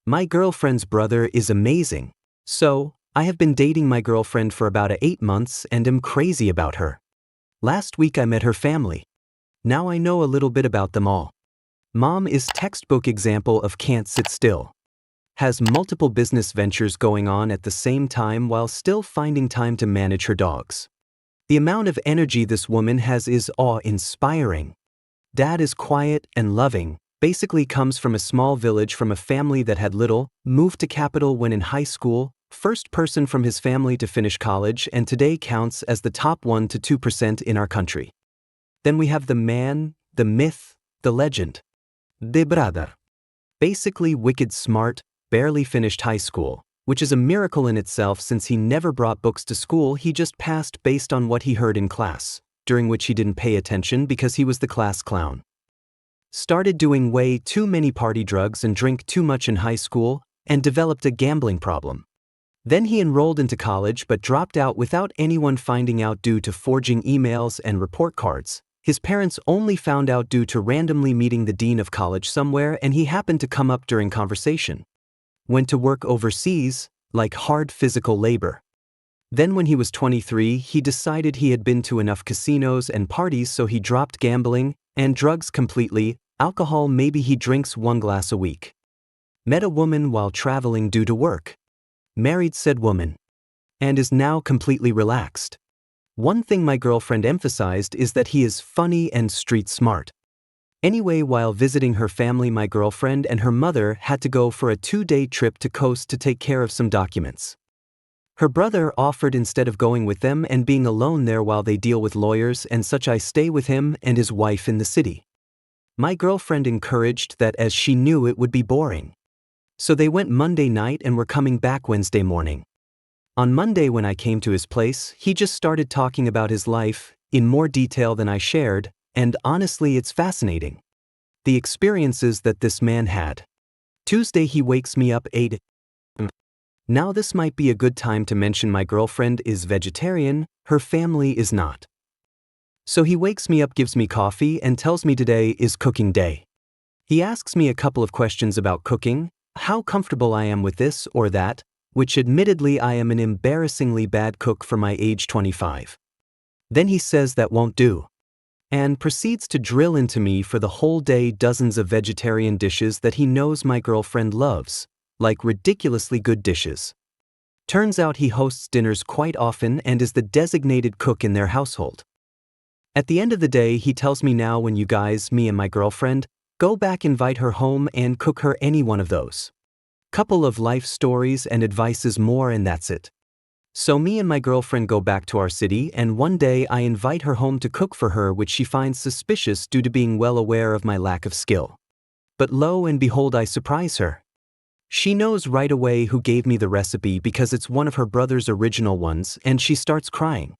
My girlfriend's brother is amazing. So, I have been dating my girlfriend for about 8 months and am crazy about her. Last week I met her family. Now I know a little bit about them all. Mom is textbook example of can't sit still. Has multiple business ventures going on at the same time while still finding time to manage her dogs. The amount of energy this woman has is awe-inspiring. Dad is quiet and loving, basically comes from a small village from a family that had little, moved to capital when in high school, first person from his family to finish college and today counts as the top 1 to 2% in our country. Then we have the man, the myth, the legend. De brother. Basically wicked smart, barely finished high school, which is a miracle in itself since he never brought books to school, he just passed based on what he heard in class, during which he didn't pay attention because he was the class clown. Started doing way too many party drugs and drink too much in high school, and developed a gambling problem. Then he enrolled into college but dropped out without anyone finding out due to forging emails and report cards. His parents only found out due to randomly meeting the dean of college somewhere and he happened to come up during conversation. Went to work overseas, like hard physical labor. Then when he was 23, he decided he had been to enough casinos and parties so he dropped gambling and drugs completely, alcohol maybe he drinks 1 glass a week. Met a woman while traveling due to work. Married said woman. And is now completely relaxed. One thing my girlfriend emphasized is that he is funny and street smart. Anyway, while visiting her family, my girlfriend and her mother had to go for a 2-day trip to Coast to take care of some documents. Her brother offered instead of going with them and being alone there while they deal with lawyers and such I stay with him and his wife in the city. My girlfriend encouraged that as she knew it would be boring. So they went Monday night and were coming back Wednesday morning. On Monday when I came to his place, he just started talking about his life, in more detail than I shared, and honestly it's fascinating. The experiences that this man had. Tuesday he wakes me up 8 a.m. Now this might be a good time to mention my girlfriend is vegetarian, her family is not. So he wakes me up, gives me coffee, and tells me today is cooking day. He asks me a couple of questions about cooking, how comfortable I am with this or that, which admittedly I am an embarrassingly bad cook for my age 25. Then he says that won't do. And proceeds to drill into me for the whole day dozens of vegetarian dishes that he knows my girlfriend loves, like ridiculously good dishes. Turns out he hosts dinners quite often and is the designated cook in their household. At the end of the day he tells me now when you guys, me and my girlfriend, go back invite her home and cook her any one of those. Couple of life stories and advices more and that's it. So me and my girlfriend go back to our city and one day I invite her home to cook for her which she finds suspicious due to being well aware of my lack of skill. But lo and behold I surprise her. She knows right away who gave me the recipe because it's one of her brother's original ones and she starts crying.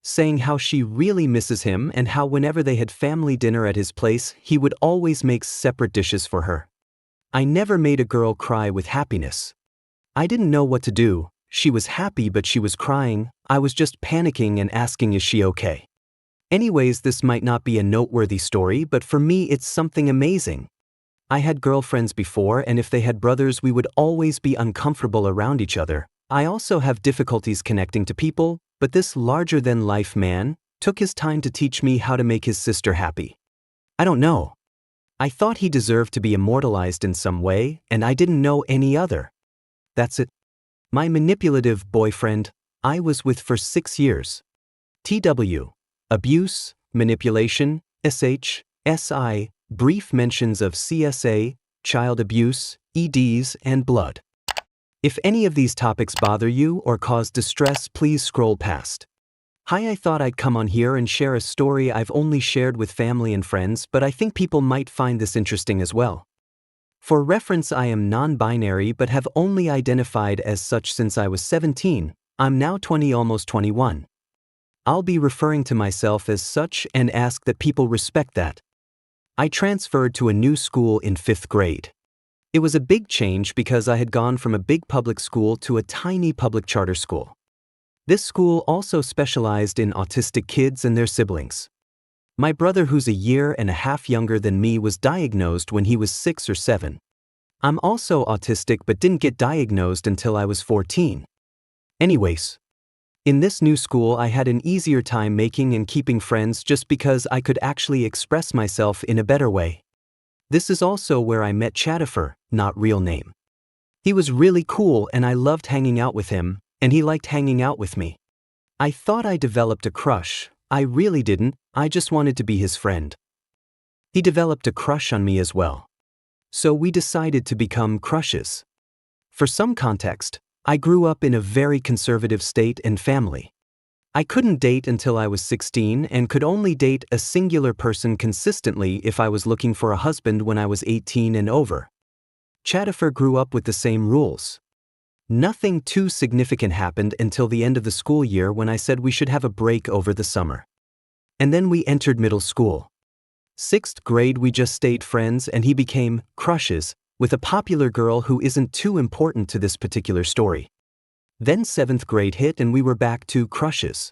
Saying how she really misses him and how whenever they had family dinner at his place he would always make separate dishes for her. I never made a girl cry with happiness. I didn't know what to do, she was happy but she was crying, I was just panicking and asking is she okay. Anyways, this might not be a noteworthy story but for me it's something amazing. I had girlfriends before and if they had brothers we would always be uncomfortable around each other. I also have difficulties connecting to people, but this larger-than-life man took his time to teach me how to make his sister happy. I don't know. I thought he deserved to be immortalized in some way, and I didn't know any other. That's it. My manipulative boyfriend, I was with for 6 years. TW. Abuse, manipulation, SH, SI, brief mentions of CSA, child abuse, EDs, and blood. If any of these topics bother you or cause distress, please scroll past. Hi, I thought I'd come on here and share a story I've only shared with family and friends, but I think people might find this interesting as well. For reference, I am non-binary but have only identified as such since I was 17. I'm now 20, almost 21. I'll be referring to myself as such and ask that people respect that. I transferred to a new school in 5th grade. It was a big change because I had gone from a big public school to a tiny public charter school. This school also specialized in autistic kids and their siblings. My brother, who's a year and a half younger than me, was diagnosed when he was 6 or 7. I'm also autistic but didn't get diagnosed until I was 14. Anyways, in this new school I had an easier time making and keeping friends just because I could actually express myself in a better way. This is also where I met Chatifer, not real name. He was really cool and I loved hanging out with him, and he liked hanging out with me. I thought I developed a crush. I really didn't, I just wanted to be his friend. He developed a crush on me as well. So we decided to become crushes. For some context, I grew up in a very conservative state and family. I couldn't date until I was 16 and could only date a singular person consistently if I was looking for a husband when I was 18 and over. Chatifer grew up with the same rules. Nothing too significant happened until the end of the school year when I said we should have a break over the summer. And then we entered middle school. 6th grade we just stayed friends and he became crushes with a popular girl who isn't too important to this particular story. Then 7th grade hit and we were back to crushes.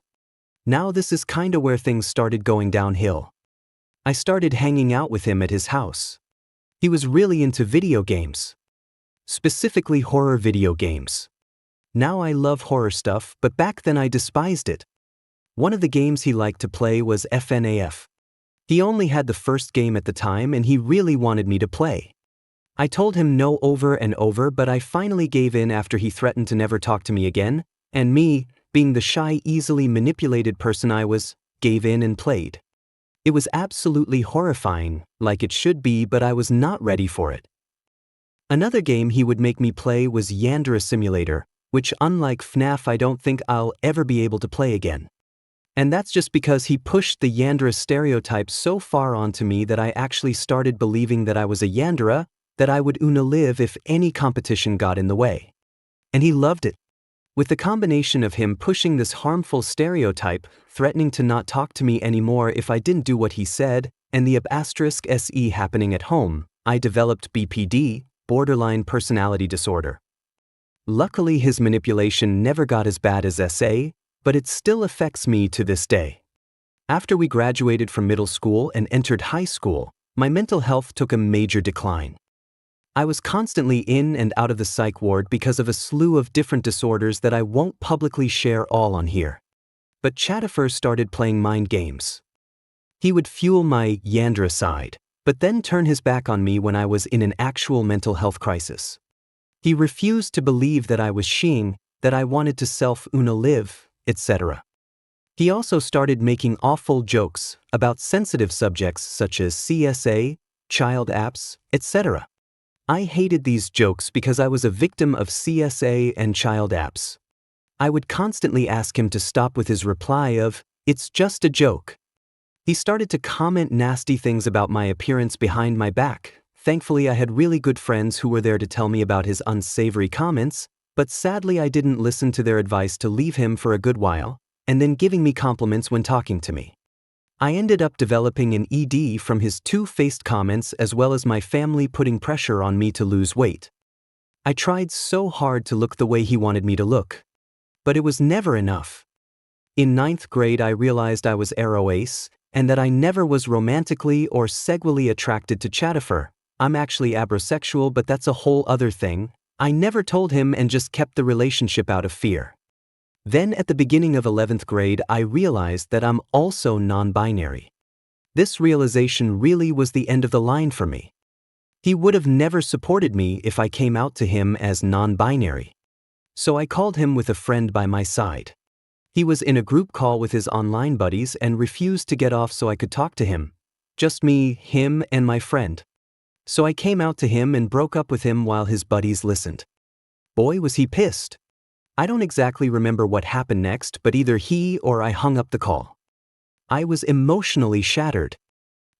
Now this is kinda where things started going downhill. I started hanging out with him at his house. He was really into video games. Specifically horror video games. Now I love horror stuff, but back then I despised it. One of the games he liked to play was FNAF. He only had the first game at the time and he really wanted me to play. I told him no over and over, but I finally gave in after he threatened to never talk to me again, and me, being the shy, easily manipulated person I was, gave in and played. It was absolutely horrifying, like it should be, but I was not ready for it. Another game he would make me play was Yandere Simulator, which unlike FNAF I don't think I'll ever be able to play again. And that's just because he pushed the Yandere stereotype so far onto me that I actually started believing that I was a Yandere, that I would live if any competition got in the way. And he loved it. With the combination of him pushing this harmful stereotype, threatening to not talk to me anymore if I didn't do what he said, and the *SE happening at home, I developed BPD, borderline personality disorder. Luckily his manipulation never got as bad as SA, but it still affects me to this day. After we graduated from middle school and entered high school, my mental health took a major decline. I was constantly in and out of the psych ward because of a slew of different disorders that I won't publicly share all on here. But Chatifer started playing mind games. He would fuel my Yandere side, but then turn his back on me when I was in an actual mental health crisis. He refused to believe that I was sheing, that I wanted to self-live, etc. He also started making awful jokes about sensitive subjects such as CSA, child apps, etc. I hated these jokes because I was a victim of CSA and child apps. I would constantly ask him to stop with his reply of, "It's just a joke." He started to comment nasty things about my appearance behind my back. Thankfully I had really good friends who were there to tell me about his unsavory comments, but sadly I didn't listen to their advice to leave him for a good while, and then giving me compliments when talking to me. I ended up developing an ED from his two-faced comments as well as my family putting pressure on me to lose weight. I tried so hard to look the way he wanted me to look. But it was never enough. In 9th grade I realized I was aroace, and that I never was romantically or sexually attracted to Chatifer. I'm actually abrosexual, but that's a whole other thing. I never told him and just kept the relationship out of fear. Then at the beginning of 11th grade I realized that I'm also non-binary. This realization really was the end of the line for me. He would have never supported me if I came out to him as non-binary. So I called him with a friend by my side. He was in a group call with his online buddies and refused to get off so I could talk to him. Just me, him, and my friend. So I came out to him and broke up with him while his buddies listened. Boy, was he pissed. I don't exactly remember what happened next, but either he or I hung up the call. I was emotionally shattered.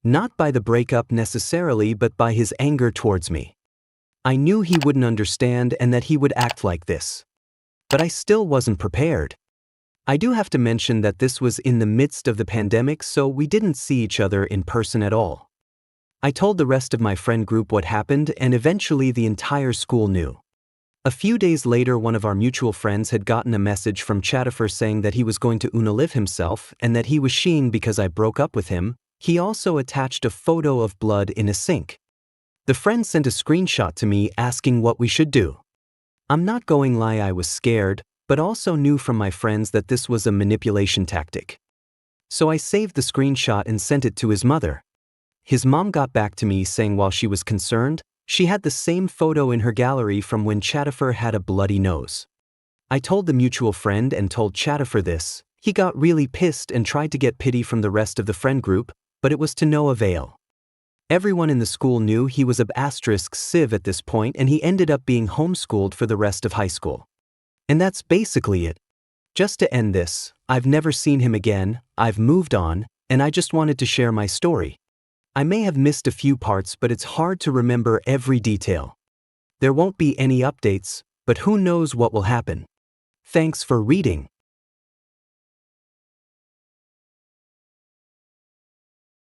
Not by the breakup necessarily, but by his anger towards me. I knew he wouldn't understand and that he would act like this. But I still wasn't prepared. I do have to mention that this was in the midst of the pandemic, so we didn't see each other in person at all. I told the rest of my friend group what happened, and eventually the entire school knew. A few days later, one of our mutual friends had gotten a message from Chatifer saying that he was going to live himself and that he was sheing because I broke up with him. He also attached a photo of blood in a sink. The friend sent a screenshot to me asking what we should do. I'm not going to lie, I was scared, but also knew from my friends that this was a manipulation tactic. So I saved the screenshot and sent it to his mother. His mom got back to me saying while she was concerned, she had the same photo in her gallery from when Chatifer had a bloody nose. I told the mutual friend and told Chatifer this. He got really pissed and tried to get pity from the rest of the friend group, but it was to no avail. Everyone in the school knew he was a *Civ at this point, and he ended up being homeschooled for the rest of high school. And that's basically it. Just to end this, I've never seen him again, I've moved on, and I just wanted to share my story. I may have missed a few parts, but it's hard to remember every detail. There won't be any updates, but who knows what will happen. Thanks for reading.